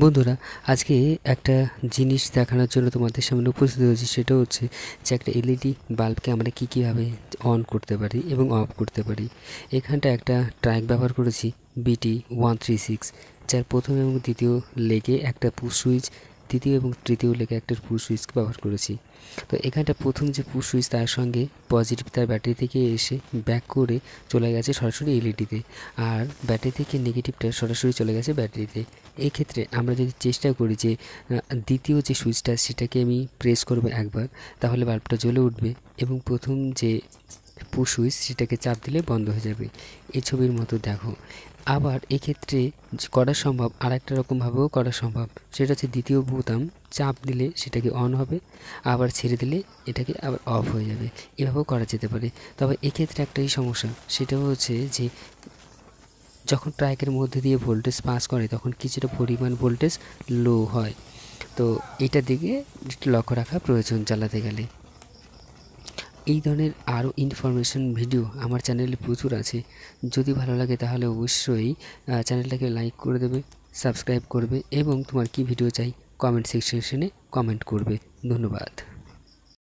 বন্ধুরা, আজকে একটা জিনিস দেখানোর জন্য তোমাদের সামনে উপস্থিত হয়েছি। সেটা হচ্ছে যে একটা এলইডি বাল্বকে আমরা কীভাবে অন করতে পারি এবং অফ করতে পারি। এখানটা একটা ট্র্যাক ব্যবহার করেছি BT136, যার প্রথম এবং দ্বিতীয় লেগে একটা পুশ সুইচ, তৃতীয় এবং তৃতীয় লেগে একটা পুশ সুইচকে ব্যবহার করেছি। তো এখানটা প্রথম যে পুশ সুইচ, তার সঙ্গে পজিটিভ তার ব্যাটারি থেকে এসে ব্যাক করে চলে গেছে সরাসরি এলইডিতে, আর ব্যাটারি থেকে নেগেটিভটা সরাসরি চলে গেছে ব্যাটারিতে। এই ক্ষেত্রে আমরা যদি চেষ্টা করি যে দ্বিতীয় যে সুইচটা সেটাকে আমি প্রেস করব একবার, তাহলে বাল্বটা জ্বলে উঠবে এবং প্রথম যে পুশ সুইচ সেটাকে চাপ দিলে বন্ধ হয়ে যাবে। এই ছবির মতো দেখো। আবার এক্ষেত্রে করা সম্ভব আর একটা রকমভাবেও করা সম্ভব, সেটা হচ্ছে দ্বিতীয় বোতাম চাপ দিলে সেটাকে অন হবে, আবার ছেড়ে দিলে এটাকে আবার অফ হয়ে যাবে। এভাবেও করা যেতে পারে। তবে এক্ষেত্রে একটাই সমস্যা, সেটা হচ্ছে যে যখন ট্র্যাকের মধ্যে দিয়ে ভোল্টেজ পাস করে তখন কিছুটা পরিমাণ ভোল্টেজ লো হয়। তো এইটার দিকে লক্ষ্য রাখা প্রয়োজন চালাতে গেলে। এই ধরনের আরও ইনফরমেশন ভিডিও আমার চ্যানেলে প্রচুর আছে। যদি ভালো লাগে তাহলে অবশ্যই চ্যানেলটাকে লাইক করে দেবে, সাবস্ক্রাইব করবে এবং তোমার কি ভিডিও চাই কমেন্ট সেকশনে কমেন্ট করবে। ধন্যবাদ।